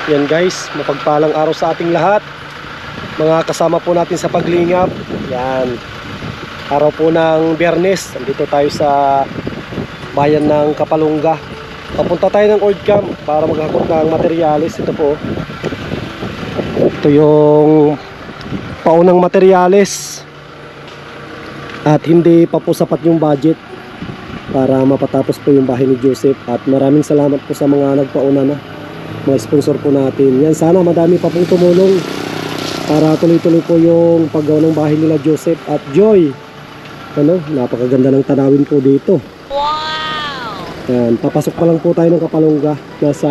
Yan guys, mapagpalang araw sa ating lahat. Mga kasama po natin sa paglingap. Yan, araw po ng Biyernes. Andito tayo sa bayan ng Kapalungga. Papunta tayo ng Ord Camp para maghakot ng materyales. Ito po, ito yung paunang materyales. At hindi pa po sapat yung budget para mapatapos po yung bahay ni Joseph. At maraming salamat po sa mga nagpauna na, mga sponsor po natin. Yan, sana madami pa pong tumulong para tuloy-tuloy po yung paggawa ng bahay nila Joseph at Joy. Ano, napakaganda ng tanawin po dito. Wow! Yan, papasok pa lang po tayo ng Kapalungga. Nasa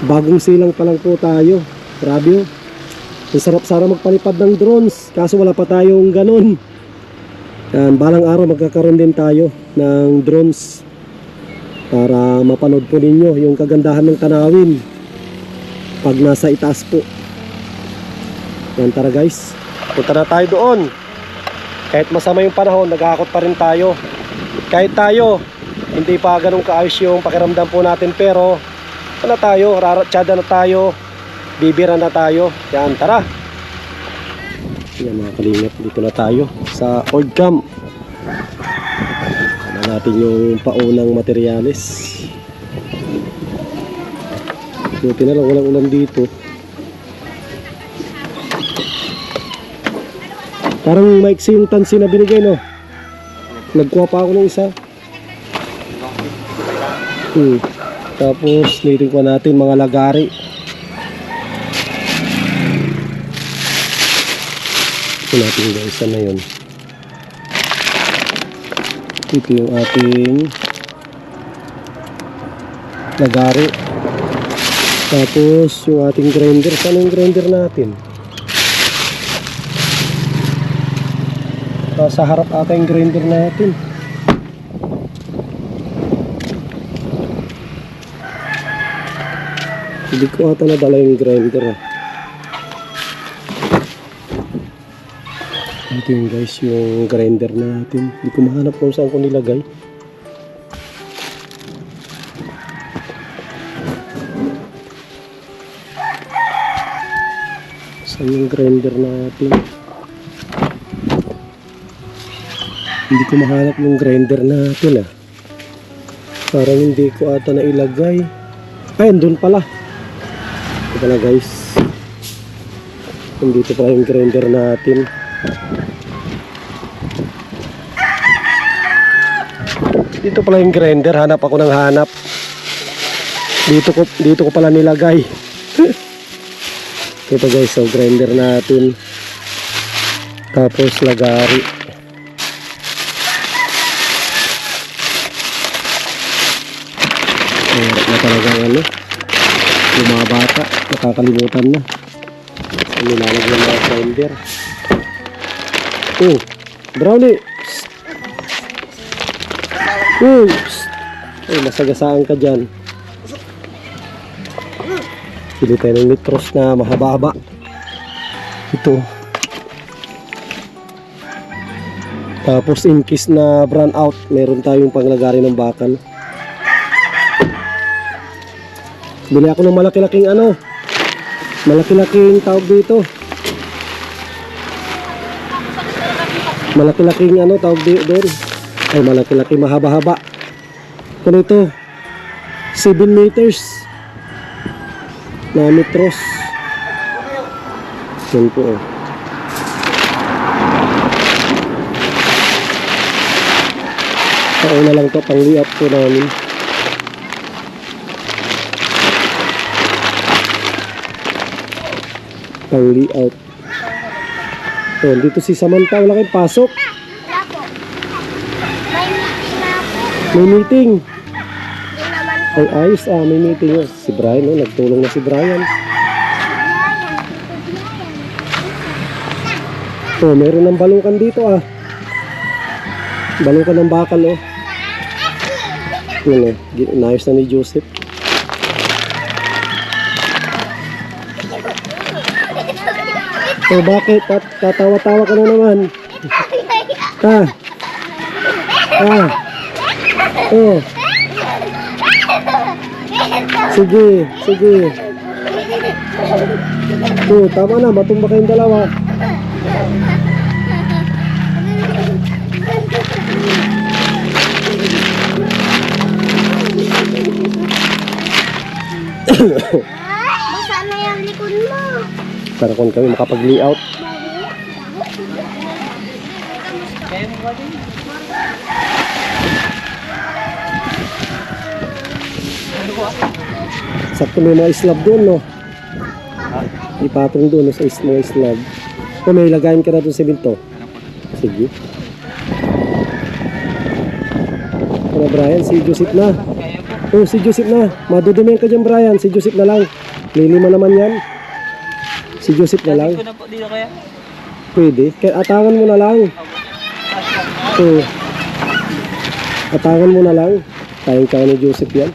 bagong silang pa lang po tayo. Grabe oh. Ang sarap sana magpalipad ng drones, kaso wala pa tayong ganun. Yan, balang araw magkakaroon din tayo ng drones para mapanood po ninyo yung kagandahan ng tanawin pag nasa itaas po. Yan, tara guys, punta na tayo doon. Kahit masama yung panahon, naghahakot pa rin tayo. Kahit tayo hindi pa ganun kaayos yung pakiramdam po natin, pero ano tayo, raratsada na tayo, bibira na tayo. Yan, tara. Yan mga kalingap, dito na tayo sa Ord Camp. Natin yung paunang materyales. Buti na lang walang ulan dito. Parang maiksi yung tansi na binigay, no? Nagkuha pa ako ng isa. Tapos nitin ko natin mga lagari. Ito natin guys, na yun. Ito yung ating lagari. Tapos yung ating grinder. Saan yung grinder natin? Sa harap ata yung grinder natin. Hindi ko ata nadala yung grinder. Ito yung guys, yung grinder natin. Hindi ko mahanap kung saan ko nilagay. Saan yung grinder natin? Hindi ko mahanap yung grinder natin ah. Parang hindi ko ata nailagay. Ay, andun pala. Ito pala guys. Nandito pala yung grinder natin. Dito pala yung grinder, hanap ako ng hanap. Dito ko pala nilagay. Ito guys, so grinder natin. Tapos lagari. Hirap na talaga ano. Yung mga bata, nakakalimutan na. So, nilalagyan na grinder. Oh, brownie. Ay, masagasaan ka dyan. Pili tayo ng nitros na mahaba-haba. Ito. Tapos in case na brand out, meron tayong panglagari ng bakal. Bili ako ng malaki-laking ano, malaki-laking tawag dito. Malaki-laking ano tawag doon. Ay, malaki-laki, mahaba-haba. Kung ito 7 meters na metros. Yan po oh. Ako na lang to, pang layout po namin. Pang layout. So, dito si Samantha, wala kayong pasok. May meeting. Ay, ayos ah, may meeting. Si Brian, oh, nagtulong na si Brian. Oh, meron ng balukan dito ah. Balukan ng bakal oh. Yun oh, inayos na ni Joseph. Oh, bakit? Tatawa-tawa ka na naman. Ha? Ha? Oh. Sige, sige. Tama na, matumba kayong dalawa. Basa na yung likod mo. Para kung kami makapag-layout. Sakto may mga slab doon, no? Ipatong doon, no, sa mga slab. O may lagayin ka na doon sa binto. Sige. Ano, Brian? Si Joseph na. Oh, si Joseph na. Madudumihan ka dyan, Brian. Si Joseph na lang. Lilima naman yan. Si Joseph na lang. Ko na po dito kaya. Pwede. Kaya atangan mo na lang. Oh. Atangan mo na lang. Kayang-kaya ni Joseph yan.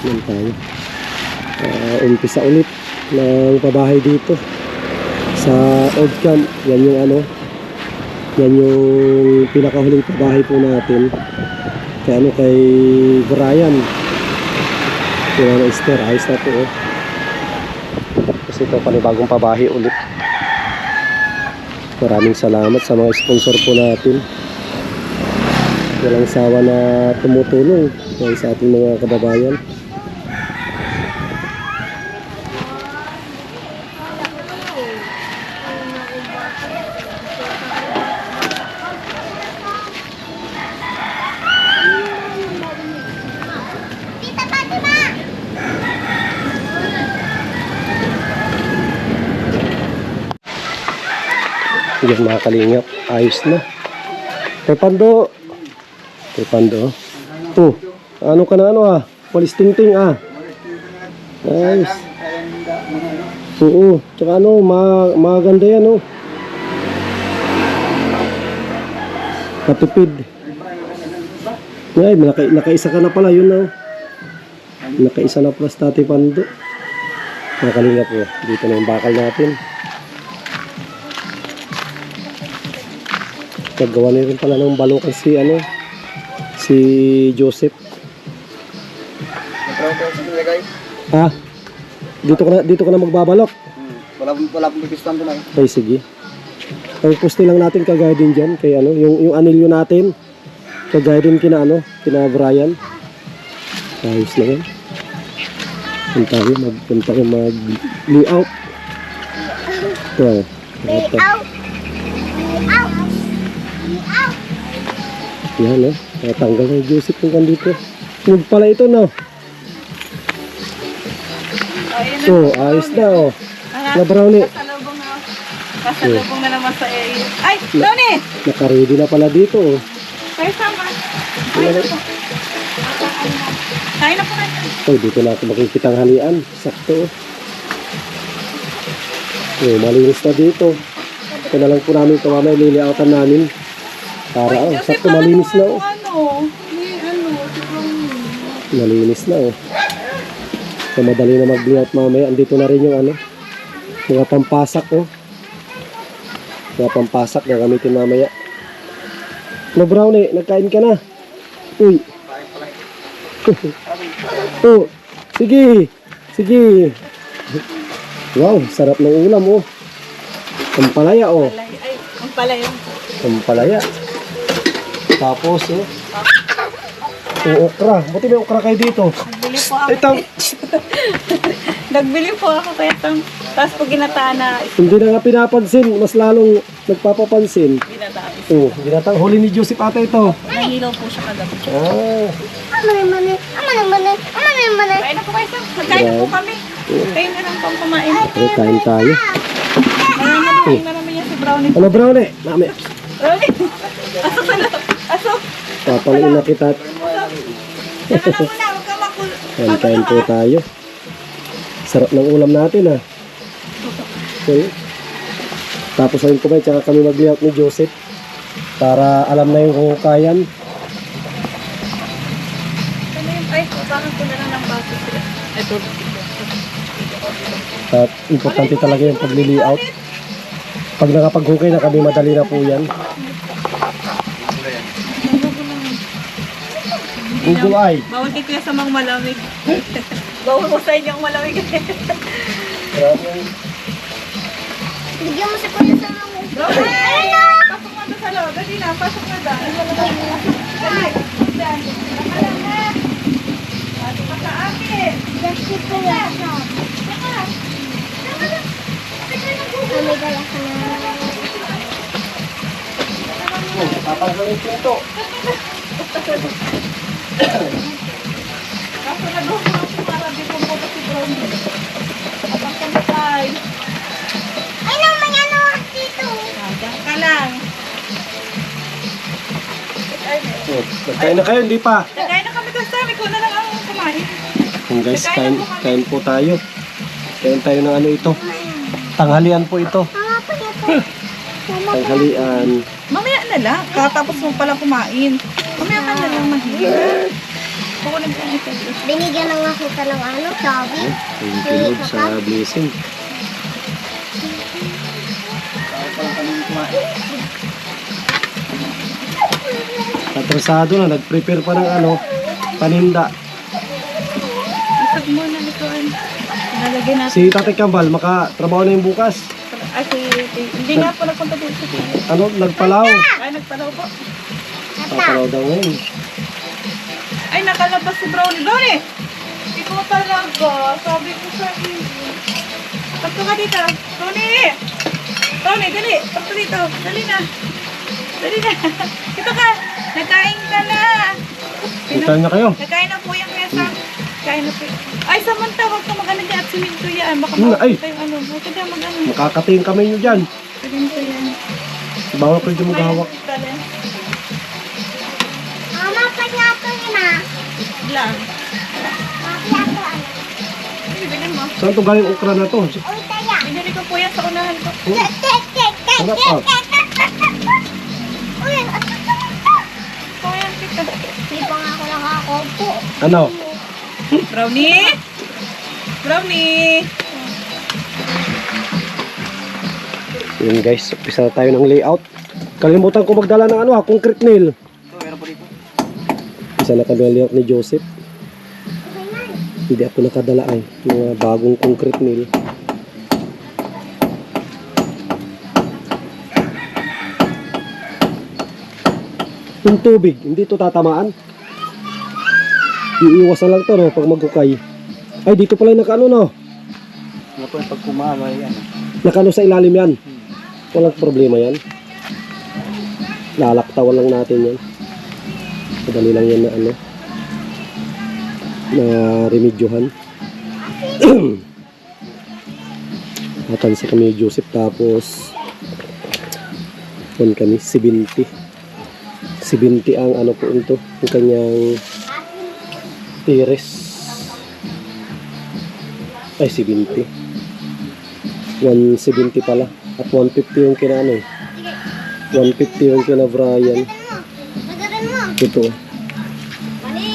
Yan tayo. Umpisa ulit ng pabahay dito sa old camp. Yan yung ano, yan yung pinakahuling pabahay po natin kay ano, kay Brian. Yan na Esther, ayos na po, oh. Kasi ito panibagong pabahay ulit. Maraming salamat sa mga sponsor po natin, walang sawa na tumutulong sa ating mga kababayan. Tita Fatima! Yan mga kalingap, ayos na. Kay Pando. Kay Pando. Oh, ano ka na ano ah? Walis ting-ting ah. Ayos. Oo, tsaka ano, maganda yan oh. Katipid. Ay, nakaisa ka na pala yun oh. Nakaisa na pala sa Tati Pando. Mga kalingap oh, dito na yung bakal natin. Naggawa na rin pala ng balokan si ano, si Joseph. Ha? Dito ka na magbabalok. Wala pong pipistan doon ay. Ay sige. Ang poste lang natin kagaya din diyan kay ano, yung anilyo natin. Kagaya din kina ano, kina Brian. Ayos na yan. Punta tayo mag-layout. Ito. Ito. Yan oh, natanggal na yung Joseph kung kandito. Huwag pala ito no. Oh, ayos na oh. Na brownie. Kasalubong na naman sa area. Ay, Brownie! Naka-ready na pala dito oh. Kayo sama. Kain na po. Kain na po kayo. Oh, dito na ako makikitang halian. Sakto oh. Oh, malinis na dito. Ito na lang po namin ito mamaya, lilioutan namin. Para oh, sakto malinis na oh. Malinis na oh. So madali na mag-layout mamaya. Andito na rin yung ano, mga pampasak oh. Mga pampasak na gamitin mamaya. No Brownie, nagkain ka na? Uy. Oh, sige. Sige. Wow, sarap ng ulam oh. Pampalaya oh. Ay, ang pala yun. Pampalaya. Tapos oh. Okra. Buti may okra kayo dito. Nagbili po ako. Ito. Nagbili po ako kaya itong. Tapos pag ginataan na, Hindi na nga pinapansin. Mas lalong nagpapapansin. ginataan. Oh, ginatang huli ni Joseph ata ito. Nahilaw po siya kagabi. Ah. Amane-mane! Amane-mane! Amane-mane! Kain na po kayo. Nagkain na po kami. Kain na lang pang kumain. Okay, kain tayo. Marami niya si Brownie. Ano Brownie? Mami. Brownie! Asok na lang. Asok! Papaluin na kita. Diyan ka lang muna. Huwag ka makulo. Kain, kain po tayo. Sarap ng ulam natin ah. Okay. Tapos ayun po ba, tsaka kami mag-layout ni Joseph. Para alam na yung hukayan. Ano yun? Ay, bakit ko na lang ng baso sila. Ito. At importante talaga yung pag-layout. Pag nakapaghukay na kami, madali na po yan. Google Eye. Bawal kay Kuya sa mga malamig. Bawal mo sa inyo ang malamig. Bigyan mo si Kuya sa mga. Ay, pasok na doon sa loob. Dali na, pasok na doon. Dali. Diyan. Pasok ka sa akin. Kasi Kuya. May gaya ka na. Tatanggalin ko ito. Kaso na doon ako para di ko mo si Brownie. At ang kamatay. Ay, no, may ano dito. Diyan ka lang. Nagkain na kayo, hindi pa. Nagkain na kami doon sa amin. Ikaw na lang ang kumain. Guys, kain po tayo. Kain tayo ng ano ito. Tanghalian po ito. Mama po niya po. Tanghalian. Mamaya na lang. Katapos mo pala kumain. Mamaya ka na lang mahirap. Kukunin ko ito. Binigyan ng ako ka ng ano, sabi. Thank you Lord sa blessing. Atrasado na, nag-prepare pa ng ano, paninda. Isag mo na likuan. Nalagay natin. Si Tatay Kambal, makatrabaho na yung bukas. Ay, hindi nga po nagpunta dito sa tiyo. Ano, nagpalaw. Ay, nagpalaw po. Nagpalaw daw ngayon. Ay, nakalabas si Brownie. Brownie! Ikaw talaga. Sabi ko sa iyo. Pagka ka dito. Brownie! Brownie, dali. Pagka dito. Dali na. Dali na. Ito ka. Nagkain ka na. Puntahan na kayo. Nagkain na po yung mesa. Kain na po. Ay, Samantha, huwag ka mag-ano dyan at siminto yan. Baka Ay. makakita yung ano. Huwag ka dyan mag-ano. Makakatingin kami nyo dyan. Siminto yan. Bawal ko dyan maghawak. Mama, pagyato yun ah. Lang. Pagyato ano. Bibilin mo. Saan to galing okra na to? Uy, taya. Binili ko po yan sa unahan ko. Tek, tek, tek, tek, Sarap tek, ah. tek, tek, tek, tek. Uy, at Kaya kita. hindi pa nga ako nakakaupo. Ano? Brownie? Brownie? Yun guys, umpisa na tayo ng layout. Kalimutan ko magdala ng ano ha, concrete nail. Ito, meron po dito. Isa na kami layout ni Joseph. Hindi ako nakadala ay mga bagong concrete nail. Yung tubig, hindi to tatamaan. Iiwasan lang to no, pag magkukay. Ay, dito pala yung nakaano no. Ano po yung pag kumama yan. Nakano sa ilalim yan. Walang problema yan. Lalaktawan lang natin yan. Madali lang yan na ano. Na remedyohan. Natansi kami ni Joseph tapos kami 70 ang ano po ito yung kanyang tires ay 70 170 pala at 150 yung kina ano 150 yung kina Brian Nagarin mo. ito Mali.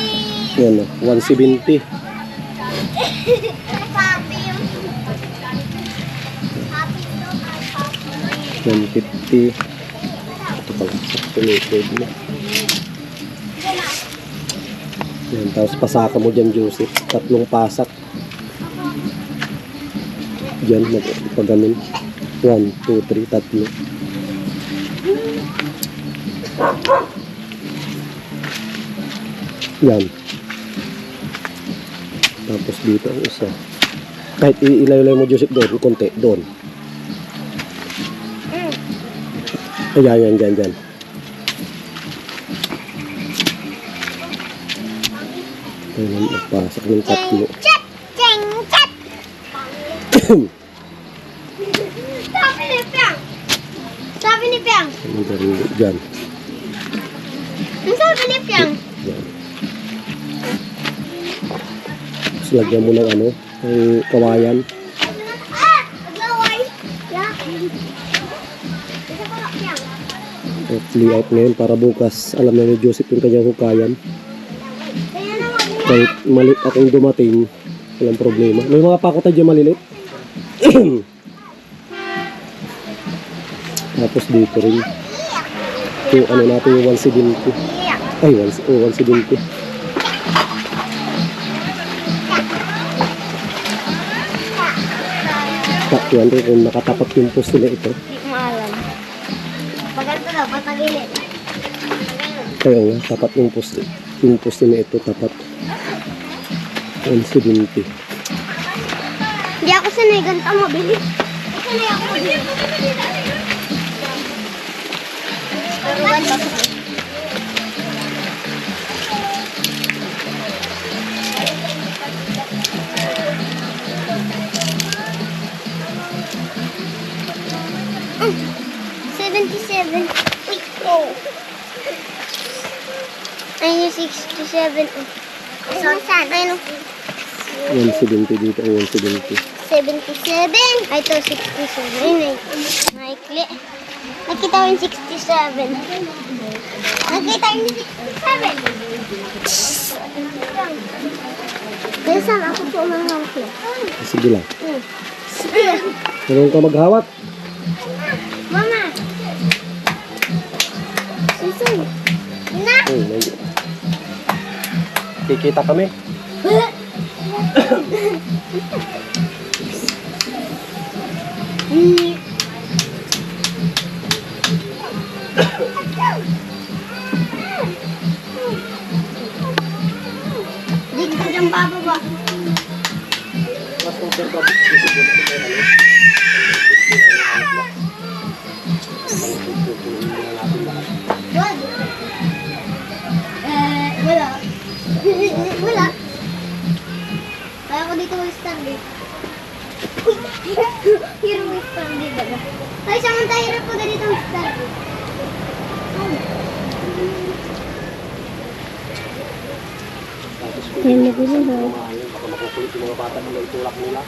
yan 170 Papi yung. Papi to, papi. 150 ito pala sakto likod mo yan tapos pasaka mo dyan Joseph 3 pasak dyan pag ganun 1, 2, 3, 3 yan tapos dito ang isa kahit ilay-ilay mo Joseph doon konti doon ayan dyan ayan magpasak ng 3 Chat, ceng, chat. Sabi ni Piang. Sabi ni Piang. dyan Ang sabi ni Piang. yan tapos lagyan mo ng ano ng kawayan Ah! Naglaway. Yeah. Isa pa lang, Piang. at layout ngayon para bukas alam na ni Joseph yung kanyang hukayan Kaya na wag na. kahit malit akong dumating walang problema may mga pakota dyan malilit tapos dito rin yung ano natin yung 170 Yeah. ay 170 Yan rin kung nakatapat yung poste na ito. Hindi ko alam. Pag ganito daw, patagilid. Kaya nga, tapat yung poste. Yung poste na ito, tapat. 170. Hindi ako sanay ganito mo, Billy. Sanay ako, Billy. Pero ganito ako. Mm, 77. Wait, oh. Ayun yung 67. Saan? Ayun. 170 dito ang 170. 77. Ay, ito, 67. Ayun, naikli. Nakita ko yung 67. Nakita ko yung 67. Kaya saan ako po umahawak na? Sige lang. Sige. Marunong ka maghawak? Mama. Susun. Na. Kikita kami. Di ka dyan bababa. Mas conservative. Wag. Wala. Wala. Kaya ko dito mag-stand eh. Hero mag-stand eh, diba? Ay, samantay, hirap ko ganito mag-stand eh. Kaya nagulo ba? Baka makukulit yung mga bata nila, itulak nila.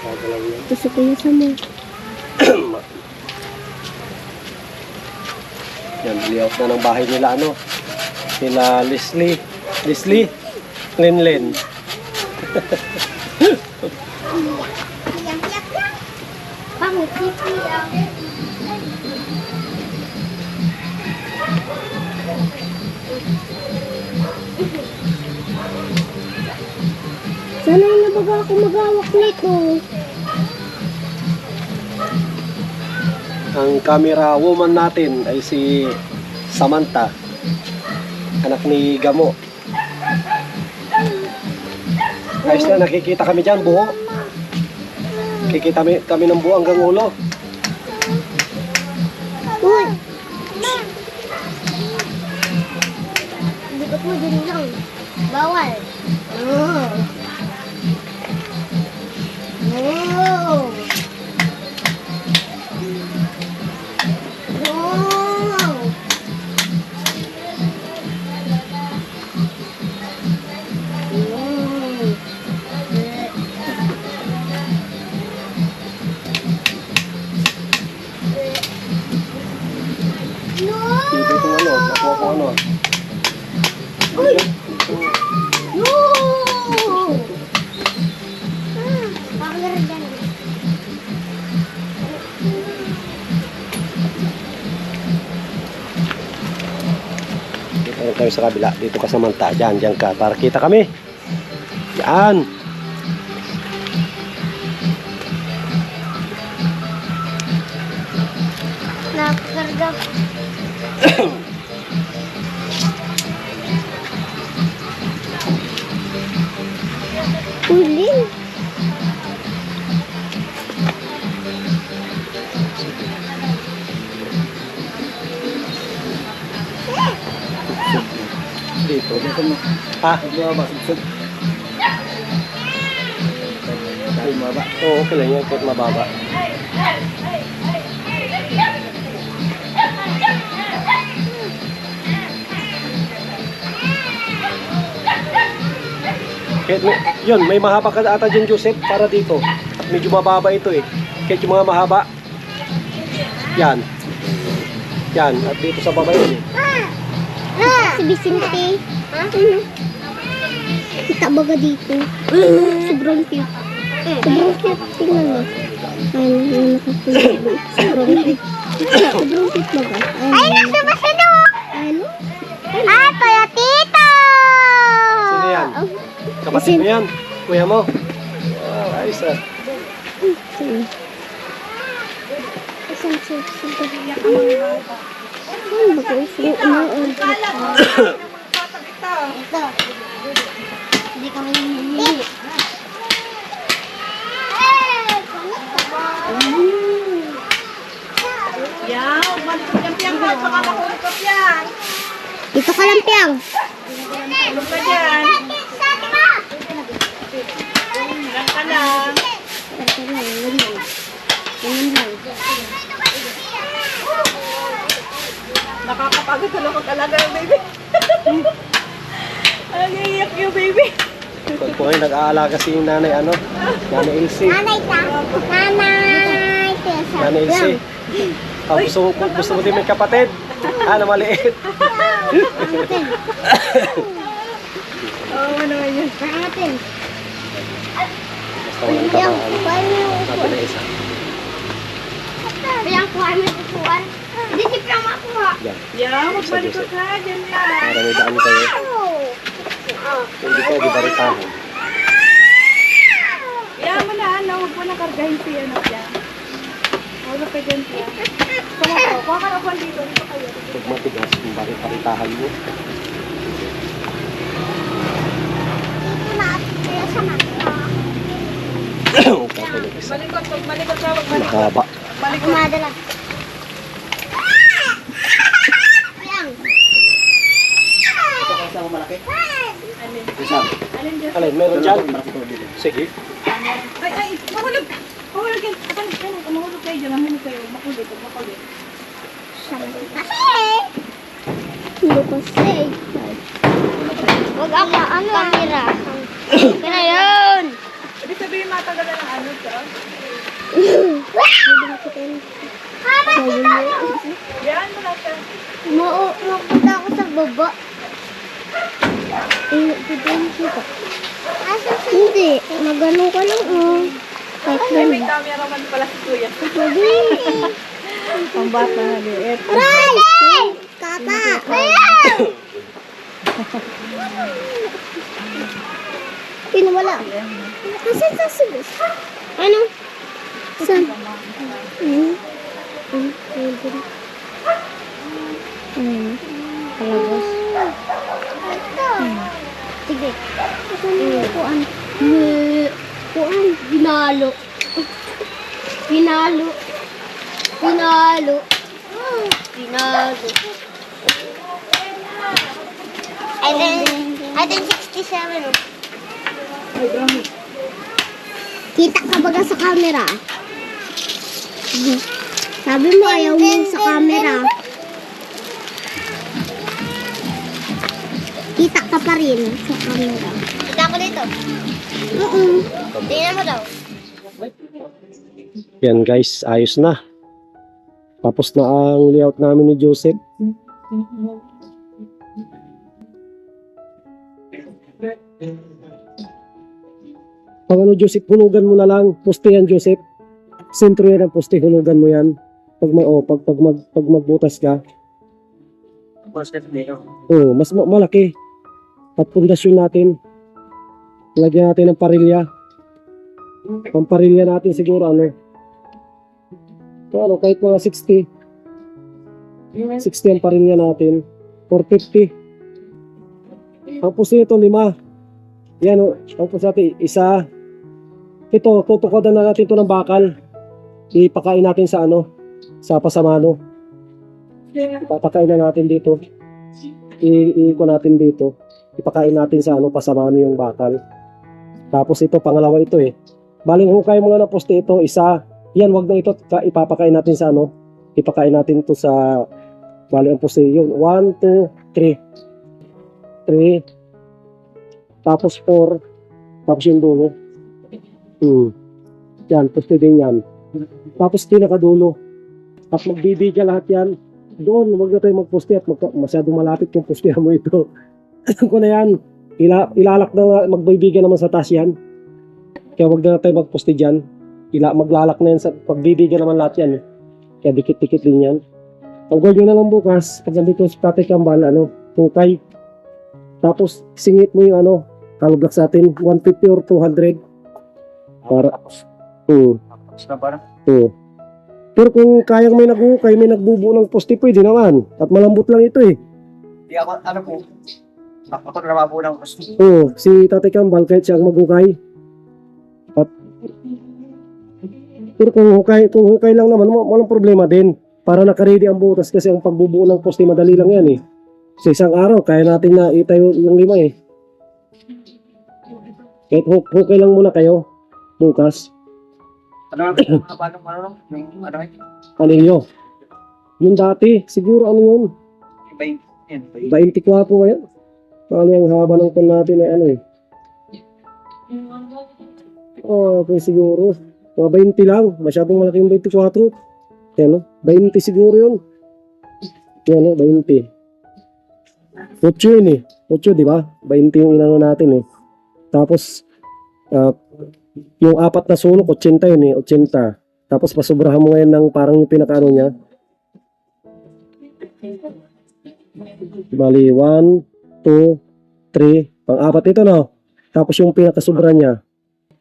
Gagalaw yan. Ito sa kuya sa mo. Yan, layout na ng bahay nila, ano? Sila Leslie. Leslie? Lenlen. Iyak-iyak na. Pangit, iyak. Sana na baga ako mag-awak nito. Ang camera woman natin ay si Samantha, anak ni Gamo. Ayos na, nakikita kami dyan, buho. Kikita kami ng buho hanggang ulo. Uy! Likot mo din lang. Bawal. Oh. Oh. Oh. Dito kung ano, nakuha kung ano. Uy! No! Bakit dyan? Dito rin tayo sa kabila. Dito ka Samantha. Diyan, diyan ka. Para kita kami. Diyan. Nakarga. Uling. Dito. Ha? Mababa, subsub. Dahil mababa. Oo, okay lang yan. Kahit mababa. Kahit yun, may mahaba ka ata dyan, Joseph, para dito. At medyo mababa ito eh. Kahit yung mga mahaba. Yan. Yan. At dito sa baba yun eh. Si Vicente. Ha? Kita ba ka dito? Sobrang cute. Sobrang cute. Tingnan mo. Ayun, yung nakakulog. Sobrang cute. Sobrang cute ba ka? Ay, nasa ba siya no? Ano? Ah, Toyotito! Sino yan? Kapatid mo yan? Kuya mo? Oh, ayos ah. Isang sexy. Iyak ang mga bata. Ano ba ko? Kala ko. Magtatag ito. Ito. Hindi kami hindi. Yaw, balik ko dyan piyang ka. Baka mahulog ka piyang. Dito ka lang, Piang. Hulog ka dyan. Lang ka lang. Nakakapagod sa loob talaga yung baby. Ang iiyak yung baby. Pag po kayo nag-aalaga si nanay, nanay Ilse. Nanay ka. Nanay. Tessa. Nanay Ilse. Gusto mo din may kapatid? Na maliit. Oo, ano yun. Pangatin. Basta walang Piang, tamaan. kuhain mo yung Sabi na isa. Piang, kuhain mo yung upuan. Hindi si Piang makuha. Yan. Yaw, magbalik ka ka. Dyan lang. Para may daan kayo. Hindi ko, di baritahan. Yaw mo na, huwag mo na kargahin si ano dyan. Huwag ka dyan siya. Kuha ka na dito. Dito kayo. Pag matigas, kung bakit baritahan mo. Dito na. Kaya sa mata. Kapag isa. Malikot ka, huwag malikot. Mahaba. Malikot. Umadala. Piang. Ito kasi ako malaki. Alin? Isa. Alin dyan? Alin, meron dyan? Malaki ko dito. Sige. Ay, mahulog. Mahulog yan. Mahulog kayo dyan. Mahulog kayo. Makulit. Makulit. Hindi ko say. Huwag ako camera. Kaya yun. Ibig sabihin matagal na ng ano siya. Yan mo na siya. Mapunta ako sa baba. Hindi. Magano ka lang Kahit Ay, may camera man pala si Kuya. Ang bata na liit. Aray! Kaka! Pinawala. Nasaan sa subos? Ano? Saan? Kalabos. Sige. Kuan. Kuan. Ginalo. Ginalo. Ginalo. Ginalo. I think 67. Kita ka baga sa camera? Sabi mo ayaw mo sa camera. Kita ka pa rin sa camera. Kita ko dito. Tingnan mo daw. Yan guys, ayos na. Tapos na ang layout namin ni Joseph. Pag ano Joseph, hulugan mo na lang. Poste yan Joseph. Sentro yan ang poste, hulugan mo yan. Pag magbutas ka. Mas malaki. At pundasyon natin. Lagyan natin ng parilya. Pamparilya natin siguro kahit mga 60. 60 ang parilya natin. 450. Ang puso nito 5. Yan ang puso natin isa. Ito, tutukodan na natin ito ng bakal. Ipakain natin sa sa pasamano. Ipapakain na natin dito. Iiko natin dito. Ipakain natin sa pasamano yung bakal. Tapos ito, pangalawa ito Baling hukay mo na ng poste ito, isa. Yan, wag na ito, ipapakain natin sa ipakain natin ito sa, baling ang poste yun. 1, 2, 3. 3. Tapos 4. Tapos yung dulo. Yan, poste din yan. Tapos pinakadulo. At magbibigyan lahat yan. Doon, wag na tayo magposte at masyadong malapit yung postehan mo ito. Alam ko na yan. Ilalak na, magbibigyan naman sa taas yan. Kaya wag na tayo magposte dyan. Maglalak na yan sa pagbibigyan naman lahat yan. Kaya dikit-dikit din yan. Ang goal nyo naman bukas, pag nandito sa Tatay Kambal, hukay. Tapos singit mo yung kalugak sa atin, 150 or 200. Para, Tapos na parang. Oo. Pero kung kayang may naghukay, may nagbubuo ng poste, pwede naman. At malambot lang ito eh. Di ako, ano po. Ako na po ng gusto. Oo, si Tatay Kambal kahit siya ang maghukay. At pero kung hukay lang naman, walang problema din. Para nakaready ang butas kasi ang pagbubuo ng poste madali lang yan eh. Sa isang araw, kaya natin na itayo yung 5 eh. Kahit hukay lang muna kayo bukas. Ano paano, yung ano eh. Anilyo. Yung dati, siguro ano yun? Iba yung, 24 ngayon. Ano yung haba ng pan natin ay ano eh. Okay, siguro. Mga 20 lang. Masyadong malaki yung 24. Yan, no? 20 siguro yun. Yan, no? 20. 8 yun eh. 8, di ba? 20 yung inano natin eh. Tapos, yung 4 na sulok, 80 yun eh. 80. Tapos, pasubrahan mo ngayon ng parang yung pinakaano niya. Bali, 1, 2, 3. Pang-4 ito, no? Tapos yung pinakasubra niya.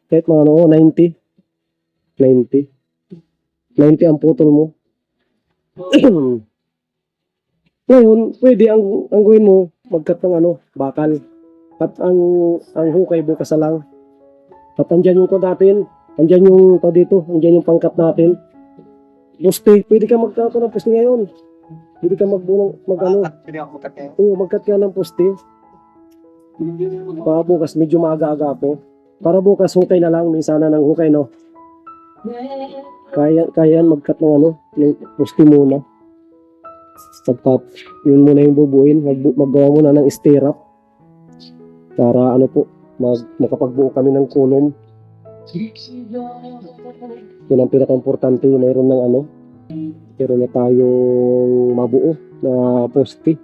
Kahit mga ano, 90. 90 ang putol mo. Ngayon, pwede ang gawin mo, magkat ng ano, bakal. At ang hukay bukas na lang. At andyan yung ko natin. Andyan yung to dito. Andyan yung pangkat natin. Poste. Pwede ka magkato ng poste ngayon. Pwede ka mag-ano. Pwede ako magkat ngayon. Oo, magkat ka ng poste. Para bukas, medyo maaga-aga po. Para bukas, hukay na lang. Minsan na ng hukay, no? Kaya magkat ng ano, ng poste muna. Pagtap, yun muna yung bubuin. Maggawa muna ng stirrup. Para ano po, makapagbuo kami ng kulom. Yun ang pinaka-importante, mayroon ng ano, mayroon na tayong mabuo na poste.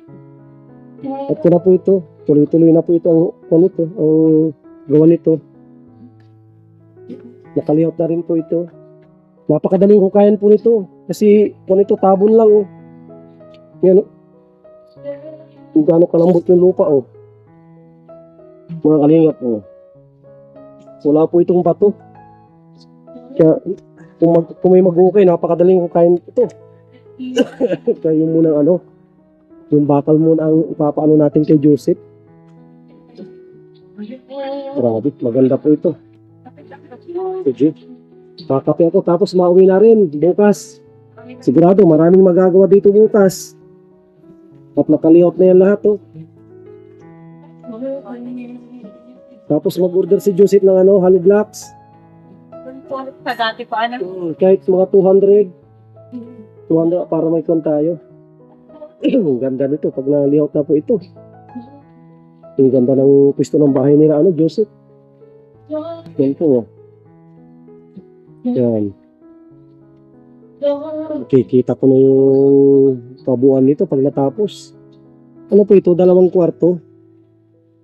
At ko na po ito, tuloy-tuloy na po ito ang gawa nito. Nakalihot na rin po ito. Napakadaling hukayan po nito. Kasi kung ito tabon lang oh. Yan oh. Kung gaano kalambot yung lupa oh. Mga kalingap oh. Wala po itong bato. Kaya kung may maghukay, napakadaling hukayan ito. Kaya yung munang ano, yung bakal muna ang ipapaano natin kay Joseph. Grabe, maganda po ito. Sige. Kakape ako tapos mauwi na rin bukas. Sigurado maraming magagawa dito bukas. At nakalihot na yan lahat oh. Tapos mag-order si Joseph ng ano, hollow blocks. Sa dati pa, ano? Kahit mga 200 para may kon tayo. Ang ganda nito pag nalihot na po ito. Ang ganda ng pwesto ng bahay nila ano, Joseph. Yan po oh. Yan. Kita ko na yung kabuuan nito pag natapos. Ano po ito? 2 kwarto.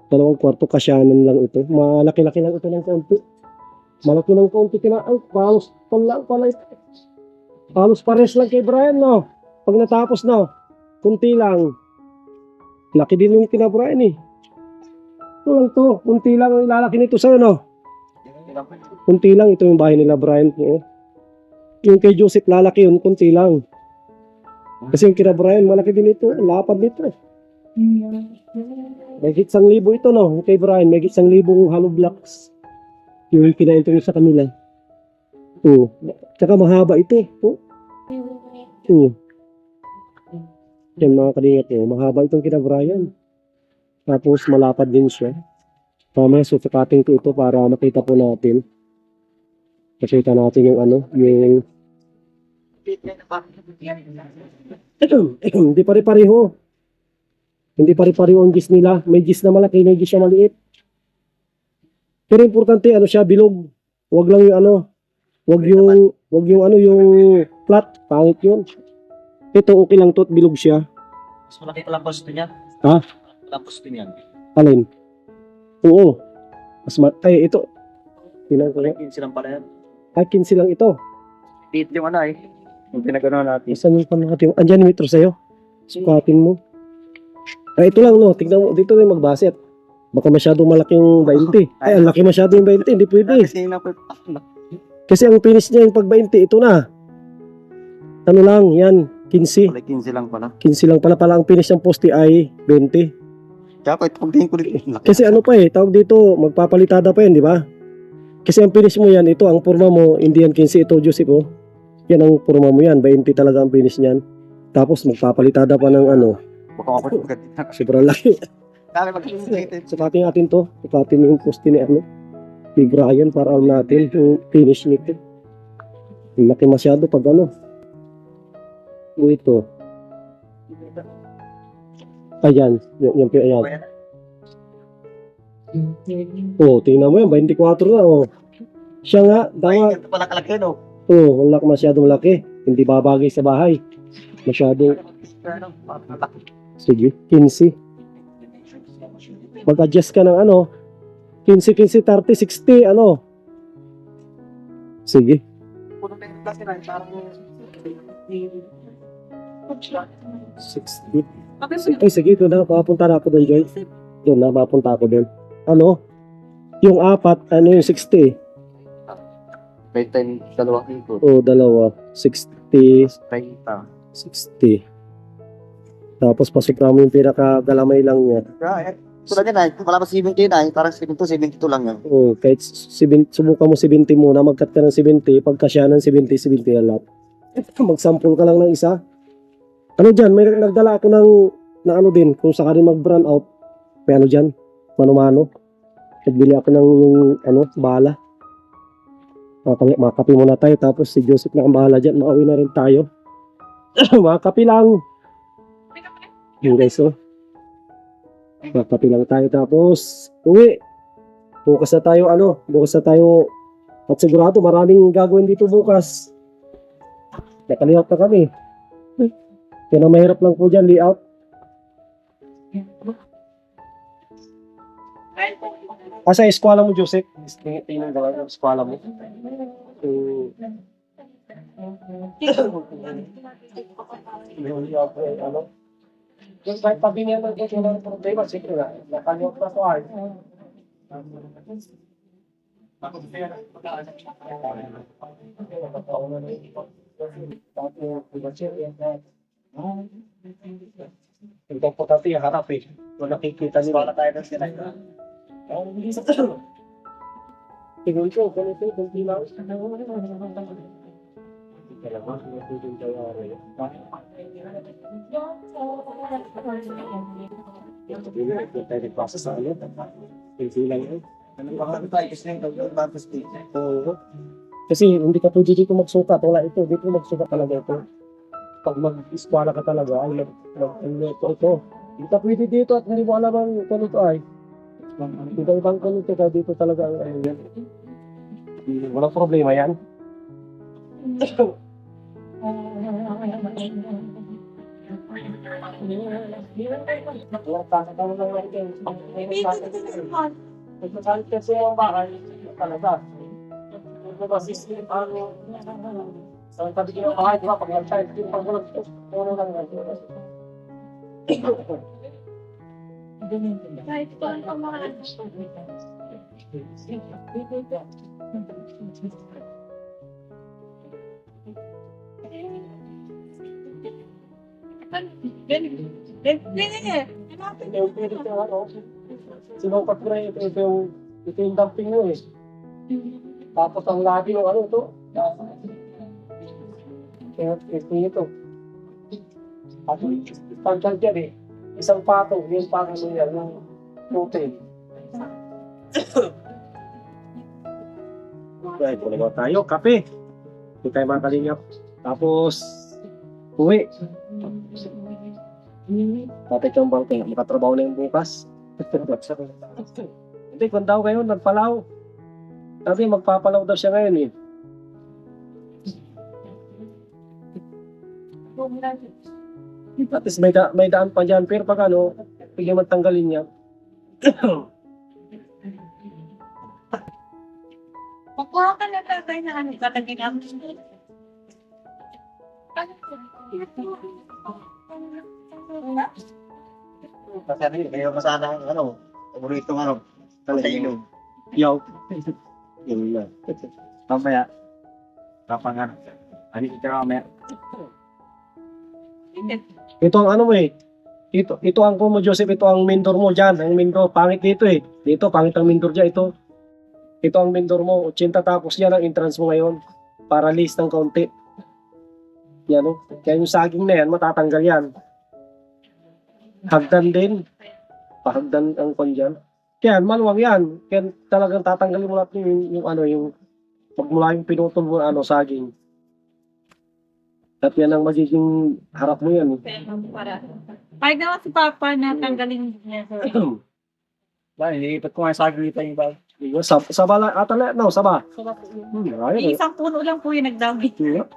2 kwarto, kasyanan lang ito. Malaki-laki lang ito ng konti. Malaki ng konti. Palos pala ito. Palos pares lang kay Brian, no? Pag natapos na, kunti lang. Laki din yung kina Brian, eh. Ito lang to. Kunti lang ang ilalaki nito sa'yo, no? Kunti lang. Ito yung bahay nila, Brian. Eh. Yung kay Joseph, lalaki yun. Kunti lang. Kasi yung kina Brian, malaki din ito. Lapad nito, eh. May 1,000 ito, no? Yung kay Brian, may 1,000 hollow blocks. Yung pina-interview sa kanila. Oo. Tsaka mahaba ito. Oo. Yan mga kalingap eh. Mahaba itong kina Brian. Tapos malapad din siya. Mamaya susukatin ko ito para makita po natin. Makita natin yung ano, yung hindi pare-pareho. Hindi pare-pareho ang gis nila. May gis na malaki, may gis na maliit. Pero importante ano siya, bilog. Wag lang yung ano, wag yung ano, yung flat, pangit yun. Ito okay lang to, bilog siya. Mas malaki pala posto niyan. Ha? Pala posto niyan. Alin? Oo. Ay, ito. Tingnan ko nga. 15 lang pala yan. Ay, 15 lang ito. Dito yung ano eh. Yung pinagano natin. Isan yung panakating? Andyan yung metro sa'yo. Sukatin mo. Ay, ito lang, no. Tignan mo. Dito rin magbaset. Baka masyadong malaki yung 20. Ay, ang laki masyado yung 20. Hindi pwede. Kasi yun ako. Kasi ang finish niya yung pag 20, ito na. Ano lang, yan, 15. Kulay 15 lang pala. 15 lang pala ang finish ng poste ay 20. Kaya kahit pagtingin ko dito. Kasi ano pa tawag dito, magpapalitada pa yan, di ba? Kasi ang finish mo yan, ito, ang forma mo, hindi yan 15, ito, Joseph, oh. Yan ang forma mo yan, 20 talaga ang finish niyan. Tapos magpapalitada pa ng ano, Baka ako yung ganito. sobrang laki. Kaya mag-tingin. Sukatin natin to, sukatin yung poste ni ano, ni Brian para alam natin yung finish nito. Ang laki masyado pag ano. Ito. Ayan, yan. Oh, tingnan mo yan, 24 na, oh. Siya nga, dawa. Ito pala kalaki, no? Oh, wala masyadong laki. Hindi babagay sa bahay. Masyado. Sige, 15. Mag-adjust ka ng ano, 15, 30, 60, ano. Sige. Puno na yung klase na, parang 60. Ay, sige, doon na, papunta na ako doon, Joy. Doon na, mapunta ako doon. Ano? Yung apat, ano yung 60? may time, dalawang ito. O, dalawa. 60, 30. 60. Tapos, pasok namin yung pinaka-galamay lang niya. Kaya, tulad yan, wala pa 70 na, parang 72 lang yan. O, kahit subukan mo 70 muna, mag-cut ka ng 70, pagka siya ng 70 na lahat. Mag-sample ka lang ng isa. Ano dyan, may nagdala ako na ano din, kung sakali mag-brand out, may ano dyan, mano-mano. Nagbili ako ng ano, bala. Makapi muna tayo, tapos si Joseph na ang bahala dyan, makauwi na rin tayo. Makapi lang. Yung guys, oh. Makapi lang tayo, tapos uwi. Bukas na tayo, at sigurado maraming gagawin dito bukas. Nakalihat na kami. Kaya na mahirap lang po dyan, layout. Asa yung eskwala mo, Joseph? Tingnan ka lang yung eskwala mo. Ano? Yung kahit pabinyan ng ito ng problema, sige na. Nakalihat na to ay. Ito po tati yung harap eh. Kung nakikita nila. Wala tayo ng sinay. Tingnan ko, ganito, kung pilaw. Kasi hindi ka pwede dito magsukat. Wala ito. Dito magsukat talaga ito. Pag mag-eskwala ka talaga, ay ito. Hindi ka pwede dito at hindi mo alam ang kung ito ay. Ibang kung ito ka dito talaga ang ano yan. Walang problema yan. Nagsasalit kasi ang bahay talaga. Nagsasalit ang sa tabi ng bahay, di ba? Pag nag-child, yung pag-ulag, puno lang yan. Kahit pa ang mga Sinukat ko na ito yung dumping mo eh. Tapos ang lagi yung ano ito. Ito. At pagkal dyan eh. Isang patong, yung patong mo yan, yung protein. Right, puligaw tayo, kape. Hindi tayo makalingap. Tapos, uwi. Tatay kang bangking, makatrabaho na yung bukas. Hindi, kung daw kayo, nagpalaw. Sabi, magpapalaw daw siya ngayon eh. At least may daan pa dyan, pero pag ano, bigyan man tanggalin niya. Makuha ka na tatay na ano, katagin ang Kasi ano yun, kayo masana ang ano, paboritong ano, sa ilong. Yaw. Yun na. Mamaya, Kapangan. Ano ito kami? Ito ang ano mo eh. Ito ang mo Joseph, ito ang main door mo dyan. Ang main door, pangit dito eh. Dito, pangit ang main door dyan. Ito ang main door mo. 80 tapos yan ang entrance mo ngayon. Para list ng kaunti. Yan o. Kaya yung saging na yan, matatanggal yan. Hagdan din. Pahagdan ang kon dyan. Kaya maluwang yan. Kaya talagang tatanggalin mo lahat yung magmula yung pinutol mo saging. At yan ang magiging harap mo yan. Pahig naman si Papa na tanggalin niya. Dahil, ilipat ko nga sa dito yung bag. Saba lang, no, saba. Ayun. Isang puno lang po yung nagdami. Yeah.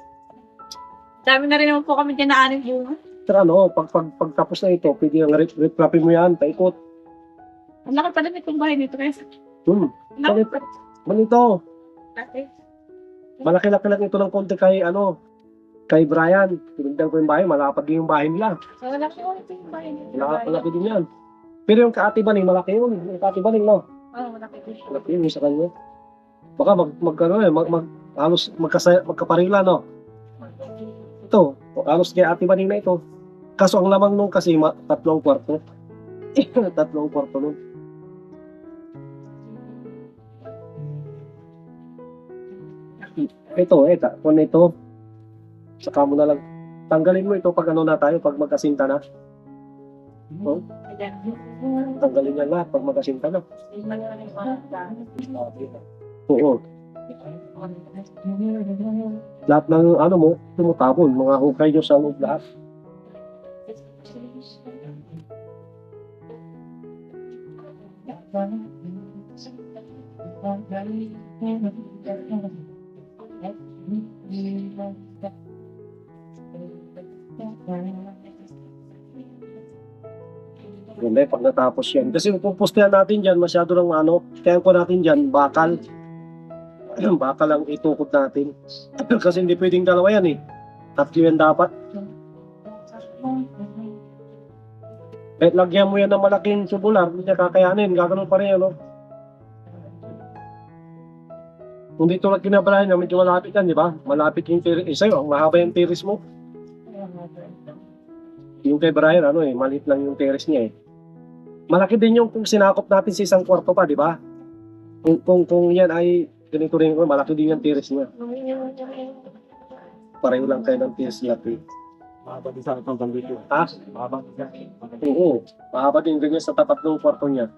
Dami na rin naman po kami dyan na aning bunga. Pero pagtapos na ito, pwede yung replapin mo yan, paikot. Ang laki pa naman itong bahay dito guys. Manito, malaki-laki lang ito ng konti kay Brian. Tinignan ko yung bahay, malapad din yung bahay nila. So, wala po ito yung bahay dito. Malaki din yan. Pero yung kaati baning, malaki yun. Yung kaati baning, no? Oo, malaki po. Malaki yun sa kanya. Baka halos magkaparila, no? Ito, halos kay ati baning na ito. Kaso ang lamang nung kasi 3 kwarto. 3 kwarto nun. Ito, kung ito, saka mo na lang, tanggalin mo ito pag pag magkasinta na. Oh, tanggalin yan lahat pag magkasinta na. Oo. Lahat ng mo, tumutapon, mga hukay nyo sa loob lahat. Ganda pag natapos yan. Kasi pupustahan natin dyan, masyado ng kaya ko natin dyan, bakal. Bakal ang itukod natin. Kasi hindi pwedeng dalawa yan eh. Tatlo yan dapat. Kahit lagyan mo yan ng malaking tubular, hindi niya kakayanin. Gaganon pa rin, Kung dito lang kinabalayan niya, medyo malapit yan, di ba? Malapit yung tiris. Sa'yo, ang mahaba yung tiris mo. Yung kay Brian, maliit lang yung tiris niya eh. Malaki din yung kung sinakop natin sa isang kwarto pa, di ba? Kung yan ay ganito rin, malaki din yung tiris niya. Pareho lang kayo ng tiris laki. Mahaba din sa itong dito. Ha? Mahaba din sa. Oo. Mahaba din ganyan sa tapat ng kwarto niya.